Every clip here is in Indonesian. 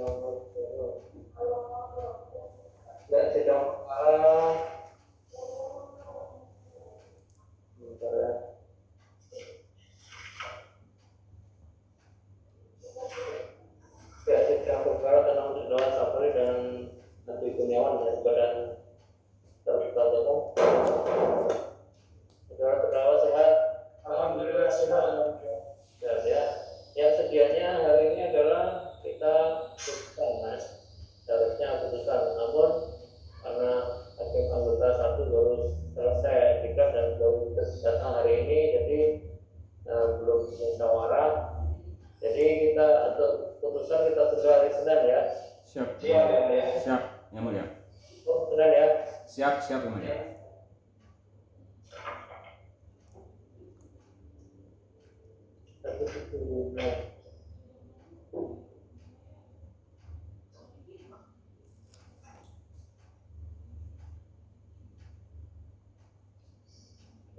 Nggak sedang bentar ya. Nggak sedang perkara tentang Saudara Sapri dan Nabi Kurniawan dari Badan Terbuka Umum. Saudara terdakwa sehat? Alhamdulillah sehat. Ya. Yang sedianya hari ini adalah kita putuskan, Mas. Seharusnya putuskan, namun karena hakim anggota satu baru selesai etika dan baru datang hari ini, jadi belum musyawarah. Jadi kita untuk putusan kita tunda hari Senin ya. Siap. Siap ya. Siap, yang mulia. Oh, Senin ya. Siap, yang mulia.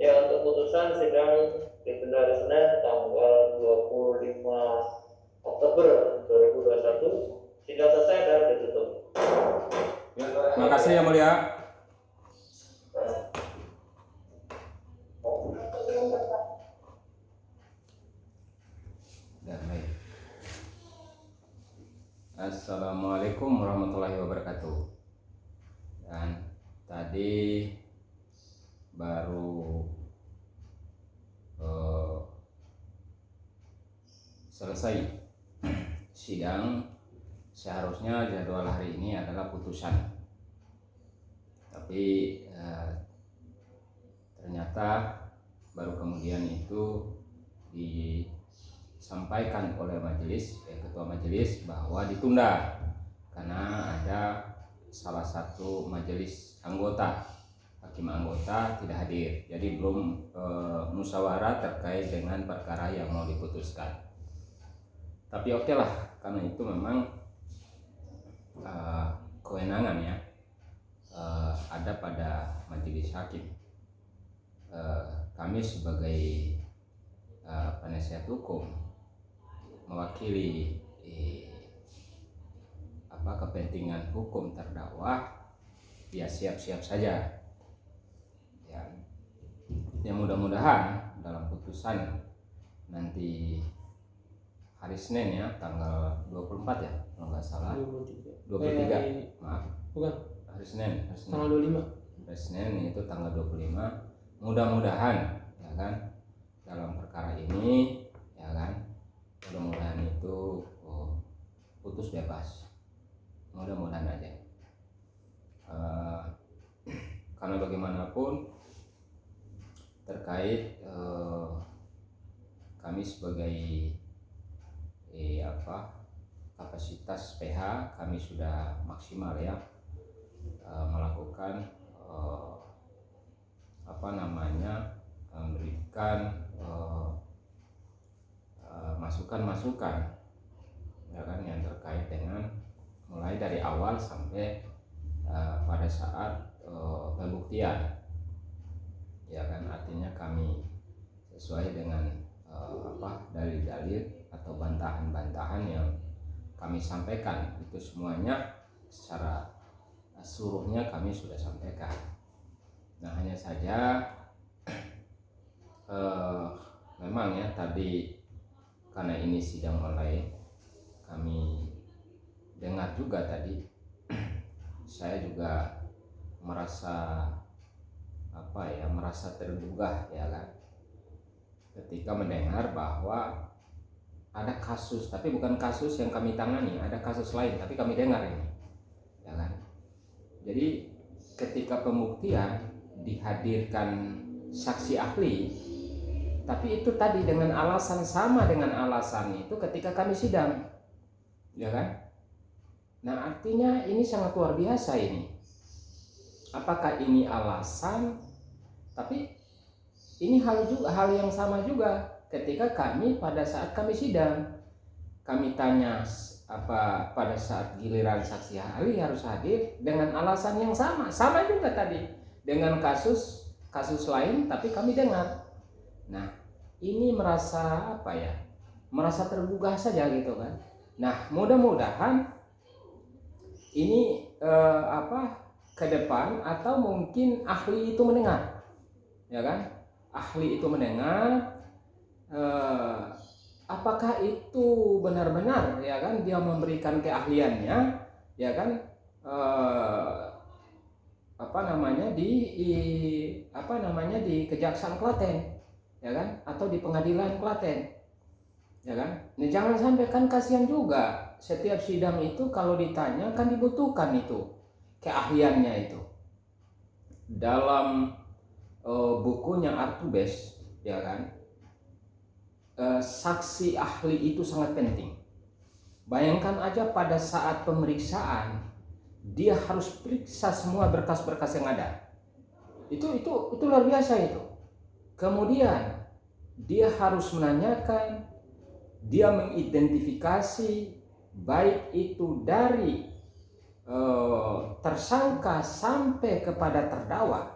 Ya, untuk putusan sidang ditunda hari Senin tanggal 25 Oktober 2021. Sidang selesai dan ditutup. Ya, terima kasih yang mulia. Ya, baik. Assalamualaikum warahmatullahi wabarakatuh. Dan tadi baru selesai sidang. Seharusnya jadwal hari ini adalah putusan, tapi ternyata baru kemudian itu disampaikan oleh majelis, ketua majelis, bahwa ditunda karena ada salah satu majelis anggota, hakim anggota tidak hadir, jadi belum musyawarah terkait dengan perkara yang mau diputuskan. Tapi oke lah, karena itu memang kewenangan ya ada pada majelis hakim. Kami sebagai penasihat hukum mewakili kepentingan hukum terdakwa, ya siap-siap saja ya. Ya mudah-mudahan dalam putusan nanti hari Senin ya, tanggal 24 ya kalau nggak salah, 23 maaf, Bukan, hari Senin tanggal 25. Hari Senin itu tanggal 25, mudah-mudahan ya kan dalam perkara ini ya kan, mudah-mudahan itu putus bebas, mudah-mudahan aja. Karena bagaimanapun terkait kami sebagai kapasitas PH kami sudah maksimal ya melakukan memberikan masukan-masukan ya kan, yang terkait dengan mulai dari awal sampai pada saat pembuktian ya kan, artinya kami sesuai dengan dalil-dalil atau bantahan-bantahan yang kami sampaikan, itu semuanya secara seluruhnya kami sudah sampaikan. Nah hanya saja memang ya tadi karena ini sidang online, kami dengar juga tadi saya juga merasa tergugah ya kan, ketika mendengar bahwa ada kasus, tapi bukan kasus yang kami tangani, ada kasus lain tapi kami dengar ini ya kan. Jadi ketika pembuktian dihadirkan saksi ahli, tapi itu tadi dengan alasan sama dengan alasan itu ketika kami sidang ya kan. Nah artinya ini sangat luar biasa ini. Apakah ini alasan? Tapi ini hal yang sama juga ketika kami pada saat kami sidang, kami tanya pada saat giliran saksi ahli harus hadir dengan alasan yang sama juga tadi dengan kasus lain, tapi kami dengar. Nah ini merasa merasa tergugah saja gitu kan. Nah mudah-mudahan ini ke depan, atau mungkin ahli itu mendengar, ya kan? Ahli itu mendengar, apakah itu benar-benar, ya kan, dia memberikan keahliannya, ya kan, di Kejaksaan Klaten, ya kan, atau di Pengadilan Klaten, ya kan. Nah, jangan sampai, kan kasihan juga setiap sidang itu kalau ditanya kan dibutuhkan itu keahliannya itu. Dalam bukunya Artubes, ya kan, saksi ahli itu sangat penting. Bayangkan aja pada saat pemeriksaan dia harus periksa semua berkas-berkas yang ada. Itu luar biasa itu. Kemudian dia harus menanyakan, dia mengidentifikasi baik itu dari tersangka sampai kepada terdakwa,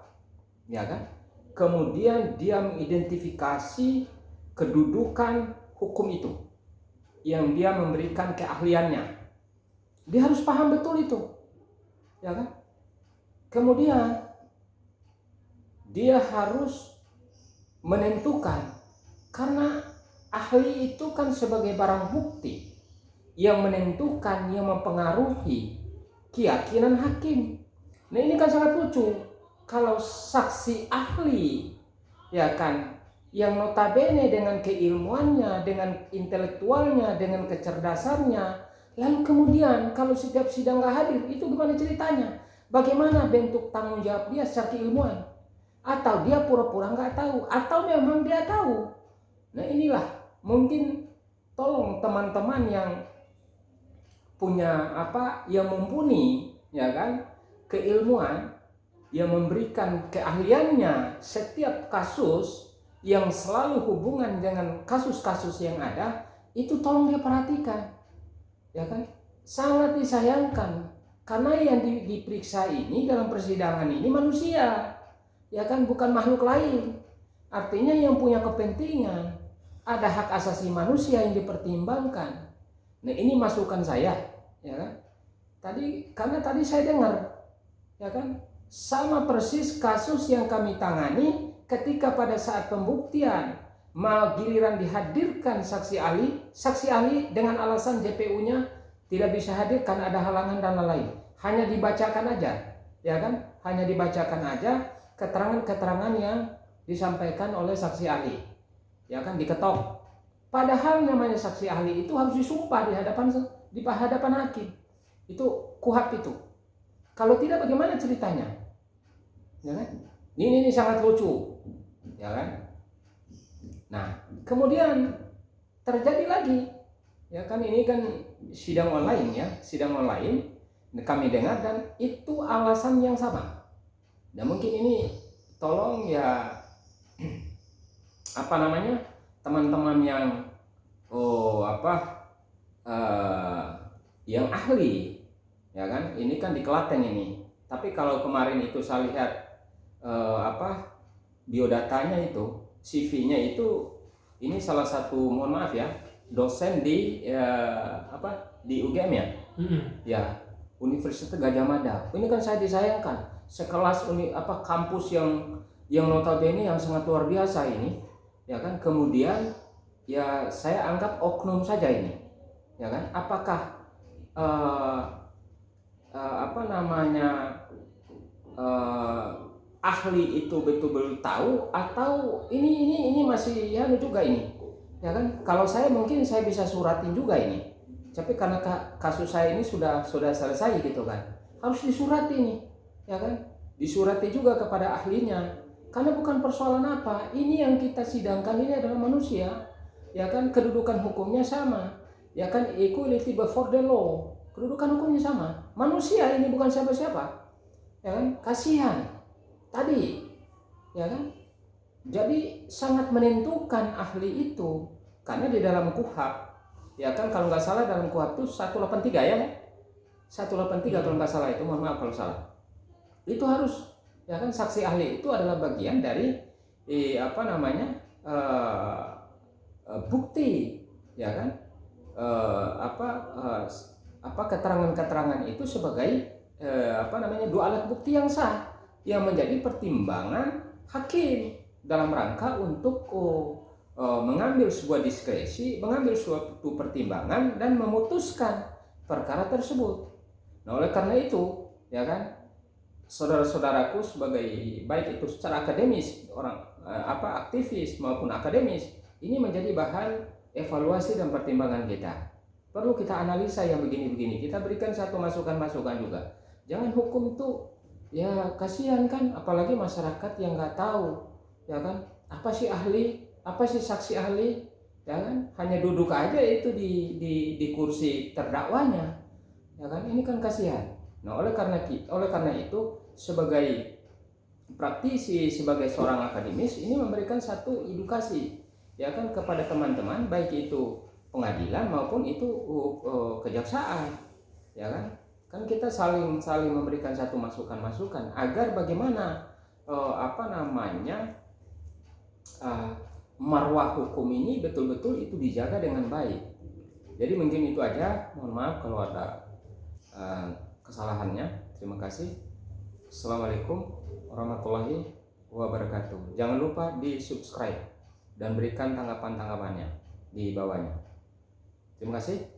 ya kan? Kemudian dia mengidentifikasi kedudukan hukum itu yang dia memberikan keahliannya. Dia harus paham betul itu, ya kan? Kemudian dia harus menentukan, karena ahli itu kan sebagai barang bukti yang menentukan, yang mempengaruhi keyakinan hakim. Nah, ini kan sangat lucu kalau saksi ahli, ya kan, yang notabene dengan keilmuannya, dengan intelektualnya, dengan kecerdasannya, lalu kemudian kalau setiap sidang gak hadir, itu gimana ceritanya? Bagaimana bentuk tanggung jawab dia secara keilmuan? Atau dia pura-pura gak tahu, atau memang dia tahu? Nah, inilah mungkin, tolong teman-teman yang punya yang mumpuni, ya kan, keilmuan, yang memberikan keahliannya setiap kasus yang selalu hubungan dengan kasus-kasus yang ada, itu tolong dia perhatikan, ya kan. Sangat disayangkan karena yang diperiksa ini dalam persidangan ini manusia, ya kan, bukan makhluk lain. Artinya yang punya kepentingan, ada hak asasi manusia yang dipertimbangkan. Nah, ini masukan saya, ya kan. Karena tadi saya dengar, ya kan, sama persis kasus yang kami tangani ketika pada saat pembuktian mau giliran dihadirkan saksi ahli dengan alasan JPU-nya tidak bisa hadir karena ada halangan dan lain-lain. Hanya dibacakan aja, ya kan? Hanya dibacakan aja keterangan-keterangan yang disampaikan oleh saksi ahli, ya kan, diketok. Padahal namanya saksi ahli itu harus disumpah di hadapan hakim. Itu KUHAP itu. Kalau tidak, bagaimana ceritanya? Ya kan? Ini sangat lucu, ya kan? Nah, kemudian terjadi lagi, ya kan, ini kan sidang online, ya, sidang online. Kami dengar dan itu alasan yang sama. Dan mungkin ini tolong, ya, teman-teman yang yang ahli, ya kan, ini kan di Klaten ini. Tapi kalau kemarin itu saya lihat biodatanya itu, CV-nya itu, ini salah satu, mohon maaf ya, dosen di di UGM, ya, ya, Universitas Gadjah Mada. Ini kan saya disayangkan, sekelas kampus yang notabene yang sangat luar biasa ini, ya kan, kemudian ya saya anggap oknum saja ini, ya kan. Apakah ahli itu betul-betul tahu, atau ini masih ya juga ini, ya kan. Kalau saya mungkin saya bisa suratin juga ini, tapi karena kasus saya ini sudah selesai gitu kan, harus disurati ini, ya kan, disurati juga kepada ahlinya. Karena bukan persoalan apa, ini yang kita sidangkan ini adalah manusia, ya kan, kedudukan hukumnya sama, ya kan, equality before the law, kedudukan hukumnya sama, manusia ini bukan siapa-siapa, ya kan. Kasihan tadi, ya kan. Jadi sangat menentukan ahli itu, karena di dalam KUHAP, ya kan, kalau nggak salah dalam KUHAP itu 183, ya, 183 kalau nggak salah itu, mohon maaf kalau salah, itu harus, ya kan, saksi ahli itu adalah bagian dari bukti, ya kan, keterangan-keterangan itu sebagai dua alat bukti yang sah yang menjadi pertimbangan hakim dalam rangka untuk mengambil sebuah diskresi, mengambil suatu pertimbangan dan memutuskan perkara tersebut. Nah, oleh karena itu, ya kan, saudara-saudaraku sebagai baik itu secara akademis, aktivis maupun akademis, ini menjadi bahan evaluasi dan pertimbangan kita. Perlu kita analisa yang begini-begini, kita berikan satu masukan-masukan juga. Jangan hukum itu, ya kasihan kan, apalagi masyarakat yang nggak tahu, ya kan, apa sih ahli, apa sih saksi ahli, ya kan, hanya duduk aja itu di kursi terdakwanya, ya kan, ini kan kasihan. Nah, oleh karena itu sebagai praktisi, sebagai seorang akademis, ini memberikan satu edukasi, ya kan, kepada teman-teman, baik itu pengadilan maupun itu kejaksaan, ya kan. Kan kita saling memberikan satu masukan-masukan agar bagaimana marwah hukum ini betul-betul itu dijaga dengan baik. Jadi mungkin itu aja. Mohon maaf kalau ada kesalahannya. Terima kasih. Assalamualaikum warahmatullahi wabarakatuh. Jangan lupa di subscribe dan berikan tanggapan-tanggapannya di bawahnya. Terima kasih.